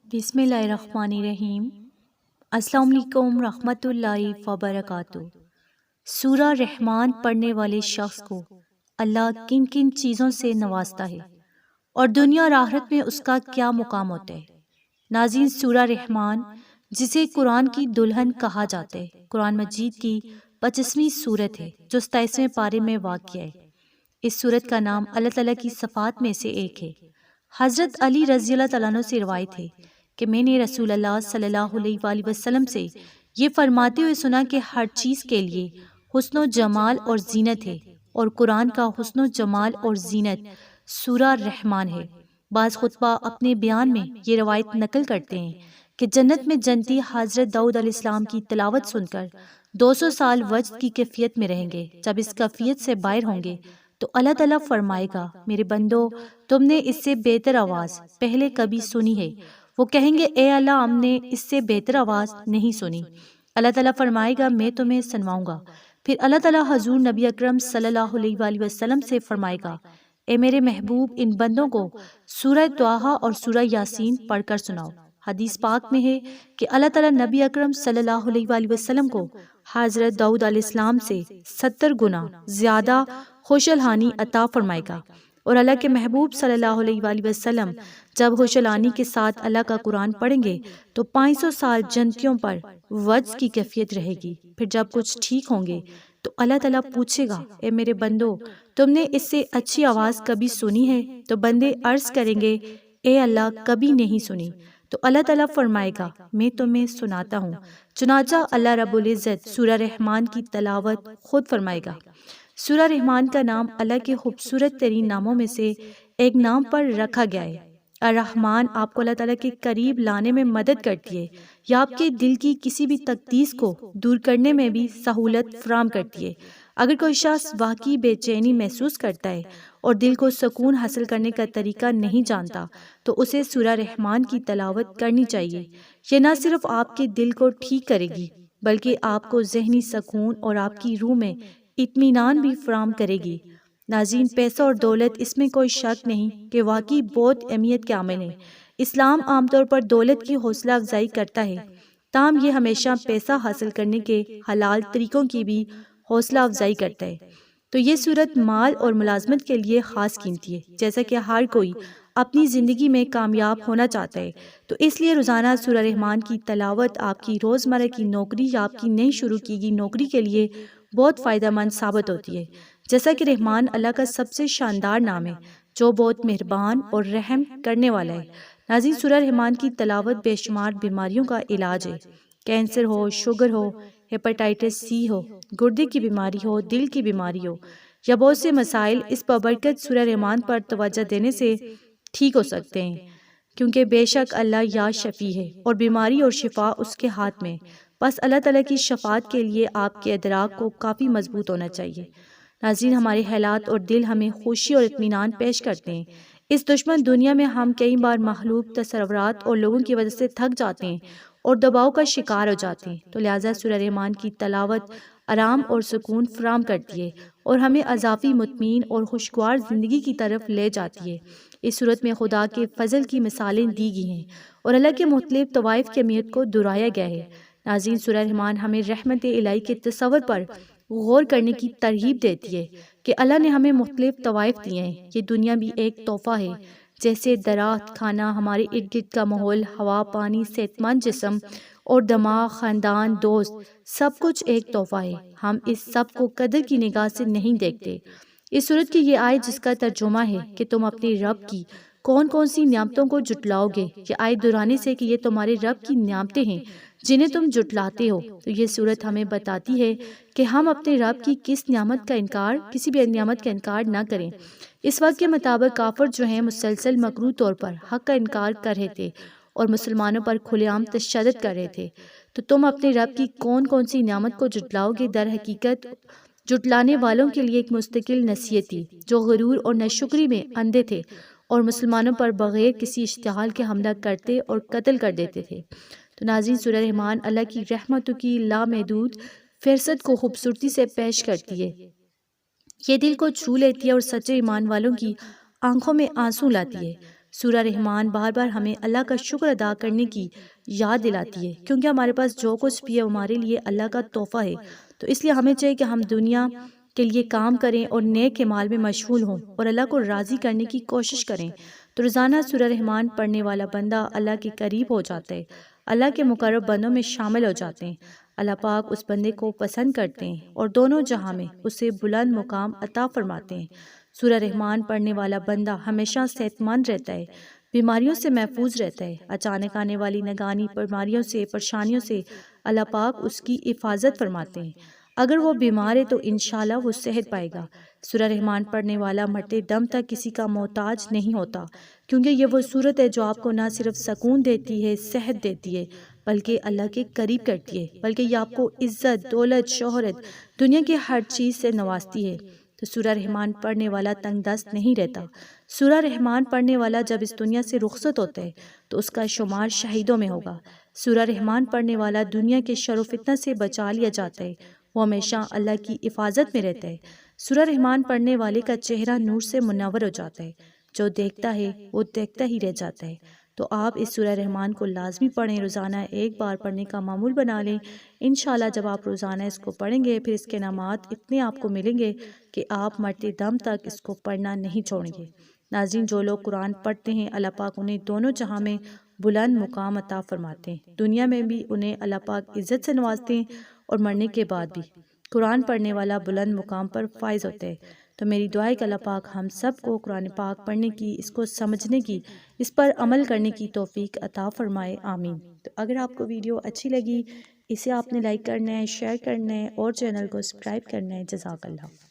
بسم اللہ الرحمن الرحیم۔ السلام علیکم رحمۃ اللہ وبرکاتہ۔ سورہ رحمان پڑھنے والے شخص کو اللہ کن کن چیزوں سے نوازتا ہے اور دنیا اور آخرت میں اس کا کیا مقام ہوتا ہے۔ ناظرین، سورہ رحمان جسے قرآن کی دلہن کہا جاتا ہے، قرآن مجید کی 25ویں سورت ہے جو 27ویں پارے میں واقع ہے۔ اس سورت کا نام اللہ تعالیٰ کی صفات میں سے ایک ہے۔ حضرت علی رضی اللہ تعالیٰ عنہ سے روایت ہے کہ میں نے رسول اللہ صلی اللہ علیہ وآلہ وسلم سے یہ فرماتے ہوئے سنا کہ ہر چیز کے لیے حسن و جمال اور زینت ہے، اور قرآن کا حسن و جمال اور زینت سورہ رحمان ہے۔ بعض خطبہ اپنے بیان میں یہ روایت نقل کرتے ہیں کہ جنت میں جنتی حضرت داؤد علیہ السلام کی تلاوت سن کر 200 سال وجد کی کیفیت میں رہیں گے۔ جب اس کیفیت سے باہر ہوں گے تو اللہ تعالیٰ فرمائے گا، میرے بندو، تم نے اس سے بہتر آواز پہلے کبھی سنی ہے؟ وہ کہیں گے، اے اللہ، ہم نے اس سے بہتر آواز نہیں سنی۔ اللہ تعالیٰ فرمائے گا، میں تمہیں سنواؤں گا۔ پھر اللہ تعالیٰ حضور نبی اکرم صلی اللہ علیہ وآلہ وسلم سے فرمائے گا، اے میرے محبوب، ان بندوں کو سورہ طٰہٰ اور سورہ یاسین پڑھ کر سناؤ۔ حدیث پاک میں ہے کہ اللہ تعالیٰ نبی اکرم صلی اللہ علیہ وآلہ وسلم کو حضرت داؤد علیہ السلام سے 70 گنا زیادہ خوشالحانی عطا فرمائے گا، اور اللہ کے محبوب صلی اللہ علیہ وآلہ وسلم جب خوشالحانی کے ساتھ اللہ کا قرآن پڑھیں گے تو 500 سال جنتیوں پر وجز کی کیفیت رہے گی۔ پھر جب کچھ ٹھیک ہوں گے تو اللہ تعالیٰ پوچھے گا، اے میرے بندو، تم نے اس سے اچھی آواز کبھی سنی ہے؟ تو بندے عرض کریں گے، اے اللہ، کبھی نہیں سنی۔ تو اللہ تعالیٰ فرمائے گا، میں تمہیں سناتا ہوں۔ چنانچہ اللہ رب العزت سورہ رحمان کی تلاوت خود فرمائے گا۔ سورہ رحمان کا نام اللہ کے خوبصورت ترین ناموں میں سے ایک نام پر رکھا گیا ہے۔ الرحمن آپ کو اللہ تعالیٰ کے قریب لانے میں مدد کرتی ہے، یا آپ کے دل کی کسی بھی تکلیف کو دور کرنے میں بھی سہولت فراہم کرتی ہے۔ اگر کوئی شخص واقعی بے چینی محسوس کرتا ہے اور دل کو سکون حاصل کرنے کا طریقہ نہیں جانتا تو اسے سورہ رحمان کی تلاوت کرنی چاہیے۔ یہ نہ صرف آپ کے دل کو ٹھیک کرے گی بلکہ آپ کو ذہنی سکون اور آپ کی روح میں اطمینان بھی فراہم کرے گی۔ ناظرین، پیسہ اور دولت، اس میں کوئی شک نہیں کہ واقعی بہت اہمیت کے عامل ہیں۔ اسلام عام طور پر دولت کی حوصلہ افزائی کرتا ہے، تاہم یہ ہمیشہ پیسہ حاصل کرنے کے حلال طریقوں کی بھی حوصلہ افزائی کرتا ہے۔ تو یہ صورت مال اور ملازمت کے لیے خاص قیمتی ہے۔ جیسا کہ ہر کوئی اپنی زندگی میں کامیاب ہونا چاہتا ہے، تو اس لیے روزانہ سورہ رحمان کی تلاوت آپ کی روزمرہ کی نوکری یا آپ کی نئی شروع کی گئی نوکری کے لیے بہت فائدہ مند ثابت ہوتی ہے۔ جیسا کہ رحمان اللہ کا سب سے شاندار نام ہے جو بہت مہربان اور رحم کرنے والا ہے۔ ناظرین، سورہ رحمان کی تلاوت بے شمار بیماریوں کا علاج ہے۔ کینسر ہو، شوگر ہو، ہیپاٹائٹس سی ہو، گردے کی بیماری ہو، دل کی بیماری ہو، یا بہت سے مسائل اس بابرکت سورہ رحمان پر توجہ دینے سے ٹھیک ہو سکتے ہیں، کیونکہ بے شک اللہ یا شفیع ہے اور بیماری اور شفا اس کے ہاتھ میں۔ بس اللہ تعالیٰ کی شفاعت کے لیے آپ کے ادراک کو کافی مضبوط ہونا چاہیے۔ ناظرین، ہمارے حالات اور دل ہمیں خوشی اور اطمینان پیش کرتے ہیں۔ اس دشمن دنیا میں ہم کئی بار مخلوق تصورات اور لوگوں کی وجہ سے تھک جاتے ہیں اور دباؤ کا شکار ہو جاتے ہیں، تو لہٰذا سورہ رحمان کی تلاوت آرام اور سکون فراہم کرتی ہے اور ہمیں اضافی مطمئن اور خوشگوار زندگی کی طرف لے جاتی ہے۔ اس صورت میں خدا کے فضل کی مثالیں دی گئی ہیں اور اللہ کے مختلف طوائف کی اہمیت کو دہرایا گیا ہے۔ ناظرین، سورہ رحمان ہمیں رحمت الہی کے تصور پر غور کرنے کی ترغیب دیتی ہے کہ اللہ نے ہمیں مختلف طوائف دیے ہیں۔ یہ دنیا بھی ایک تحفہ ہے، جیسے درخت، کھانا، ہمارے ارد گرد کا ماحول، ہوا، پانی، صحت مند جسم اور دماغ، خاندان، دوست، سب کچھ ایک تحفہ ہے۔ ہم اس سب کو قدر کی نگاہ سے نہیں دیکھتے۔ اس صورت کی یہ آیت جس کا ترجمہ ہے کہ تم اپنے رب کی کون کون سی نعمتوں کو جھٹلاؤ گے، یہ آیت دہرانے سے کہ یہ تمہارے رب کی نعمتیں ہیں جنہیں تم جھٹلاتے ہو، تو یہ صورت ہمیں بتاتی ہے کہ ہم اپنے رب کی کس نعمت کا انکار، کسی بھی نعمت کا انکار نہ کریں۔ اس وقت کے مطابق کافر جو ہیں مسلسل مکروہ طور پر حق کا انکار کر رہے تھے اور مسلمانوں پر کھلے عام تشدد کر رہے تھے، تو تم اپنے رب کی کون کون سی نعمت کو جھٹلاؤ گے؟ در حقیقت جھٹلانے والوں کے لیے ایک مستقل نصیحت تھی، جو غرور اور ناشکری میں اندھے تھے اور مسلمانوں پر بغیر کسی اشتعال کے حملہ کرتے اور قتل کر دیتے تھے۔ تو ناظرین، سورہ رحمان اللہ کی رحمتوں کی لامحدود فہرست کو خوبصورتی سے پیش کرتی ہے۔ یہ دل کو چھو لیتی ہے اور سچے ایمان والوں کی آنکھوں میں آنسو لاتی ہے۔ سورہ رحمان بار بار ہمیں اللہ کا شکر ادا کرنے کی یاد دلاتی ہے، کیونکہ ہمارے پاس جو کچھ بھی ہے ہمارے لیے اللہ کا تحفہ ہے۔ تو اس لیے ہمیں چاہیے کہ ہم دنیا کے لیے کام کریں اور نیک اعمال میں مشغول ہوں اور اللہ کو راضی کرنے کی کوشش کریں۔ تو روزانہ سورہ رحمان پڑھنے والا بندہ اللہ کے قریب ہو جاتا ہے، اللہ کے مقرب بندوں میں شامل ہو جاتے ہیں۔ اللہ پاک اس بندے کو پسند کرتے ہیں اور دونوں جہاں میں اسے بلند مقام عطا فرماتے ہیں۔ سورہ رحمان پڑھنے والا بندہ ہمیشہ صحت مند رہتا ہے، بیماریوں سے محفوظ رہتا ہے۔ اچانک آنے والی ناگہانی بیماریوں سے، پریشانیوں سے اللہ پاک اس کی حفاظت فرماتے ہیں۔ اگر وہ بیمار ہے تو انشاءاللہ وہ صحت پائے گا۔ سورہ رحمان پڑھنے والا مرتے دم تک کسی کا محتاج نہیں ہوتا، کیونکہ یہ وہ صورت ہے جو آپ کو نہ صرف سکون دیتی ہے، صحت دیتی ہے، بلکہ اللہ کے قریب کرتی ہے، بلکہ یہ آپ کو عزت، دولت، شہرت، دنیا کی ہر چیز سے نوازتی ہے۔ تو سورہ رحمان پڑھنے والا تنگ دست نہیں رہتا۔ سورہ رحمان پڑھنے والا جب اس دنیا سے رخصت ہوتا ہے تو اس کا شمار شہیدوں میں ہوگا۔ سورہ رحمان پڑھنے والا دنیا کے شر و فتنہ سے بچا لیا جاتا ہے، وہ ہمیشہ اللہ کی حفاظت میں رہتا ہے۔ سورہ رحمان پڑھنے والے کا چہرہ نور سے منور ہو جاتا ہے، جو دیکھتا ہے وہ دیکھتا ہی رہ جاتا ہے۔ تو آپ اس سورہ رحمان کو لازمی پڑھیں، روزانہ ایک بار پڑھنے کا معمول بنا لیں۔ انشاءاللہ جب آپ روزانہ اس کو پڑھیں گے پھر اس کے انعامات اتنے آپ کو ملیں گے کہ آپ مرتے دم تک اس کو پڑھنا نہیں چھوڑیں گے۔ ناظرین، جو لوگ قرآن پڑھتے ہیں اللہ پاک انہیں دونوں جہاں میں بلند مقام عطا فرماتے ہیں، دنیا میں بھی انہیں اللہ پاک عزت سے نوازتے ہیں اور مرنے کے بعد بھی۔ قرآن پڑھنے والا بلند مقام پر فائز ہوتے ہیں۔ تو میری دعا ہے کہ اللہ پاک ہم سب کو قرآن پاک پڑھنے کی، اس کو سمجھنے کی، اس پر عمل کرنے کی توفیق عطا فرمائے، آمین۔ تو اگر آپ کو ویڈیو اچھی لگی، اسے آپ نے لائک کرنا ہے، شیئر کرنا ہے اور چینل کو سبسکرائب کرنا ہے۔ جزاک اللہ۔